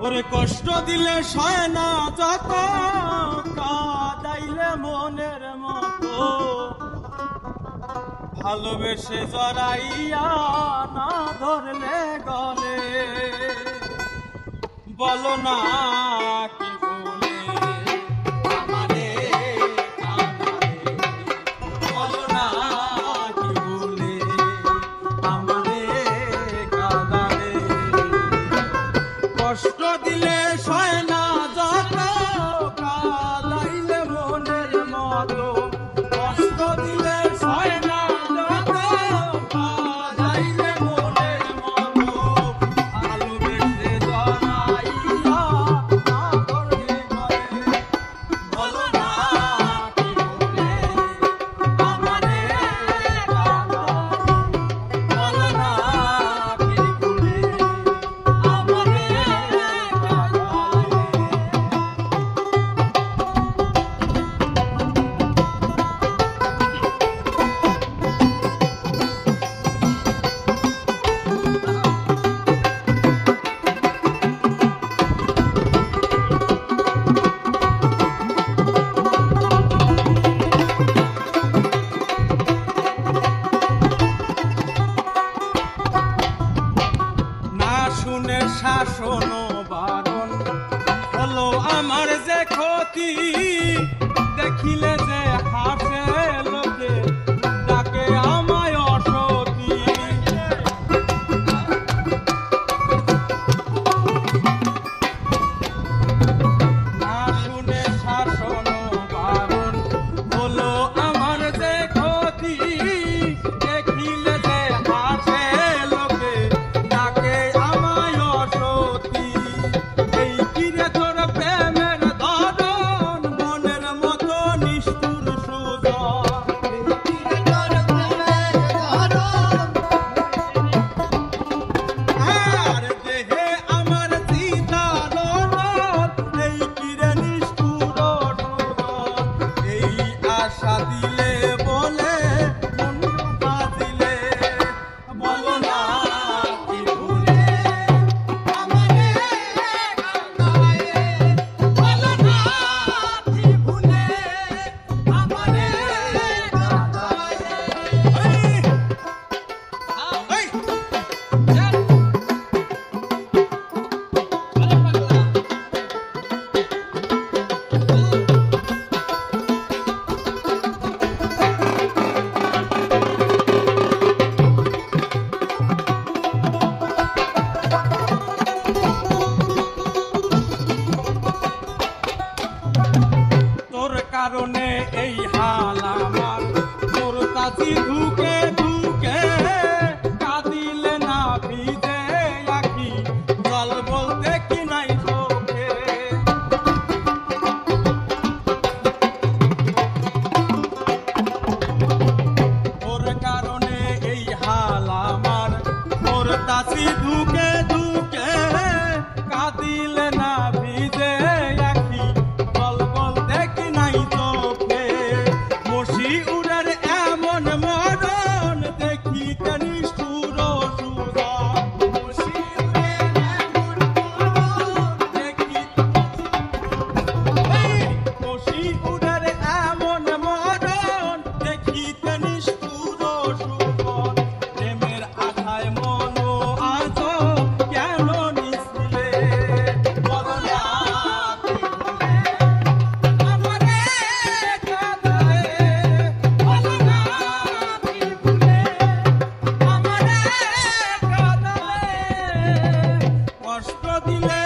ওরে কষ্ট দিলে সয় না যত, কাঁদাইলে মনের মতো, ভালোবেসে জড়াইয়া না ধরলে গলে, বলো না কি বলে আমারে কাঁদালে, বলো না কি বলে আমারে কাঁদালে। কষ্ট দিলে সয় না যত, কাঁদাইলে মনের মতো, কষ্ট দিলে সয় না যত, কাঁদাইলে মনের মতো, ভালোবেসে জড়াইয়া না ধরলে গলে, বলো না কি বলে আমারে কাঁদালে, বলো না কি বলে আমারে না শুনে শাসন বারণ হলো আমার যে ক্ষতি, দেখিলে যে হাসে লোকে, ডাকে আমায় অসতী। না শুনে শাসন বারণ হলো আমার যে ক্ষতি, দেখিলে যে হাসে লোকে, ডাকে আমায় অসতী। এই কিরে তোর প্রেমের ধরন, মনের মতো নিষ্ঠুর সুজন, এই কিরে তোর প্রেমের ধরন, আর দেহে আমার চিতারণ, এই কিরে নিষ্ঠুর সুজন। এই আশা দিলে বলে মন বাজিলে, বলো না কি ভুলে আমারে কাঁদালে, বলো না কি ভুলে আমারে কাঁদালে। এই তোর কারণে এই হাল আমার, তোর কাছে ঢুকে ঢুকে, কাঁদিলে না ভিজে আখি, জল বলতে কি নাই চোখে। তোর কারণে এই হাল আমার, তোর কাছে ঢুকে ঢুকে, কাঁদিলে না ভিজে আখি, জল বলতে কি নাই চোখে। মশিউরের এমন মরণ, দেখিতে নিষ্ঠুর সুজন, মশিউরের এমন মরণ, দেখিতে, মশিউরের এমন মরণ, দেখিতে নিষ্ঠুর সুজন। প্রেমের আশায় মন আজ কেন নিছিলে, বলো না কি বলে আমারে কাঁদালে, বলো না কি বলে আমারে কাঁদালে। কষ্ট দিলে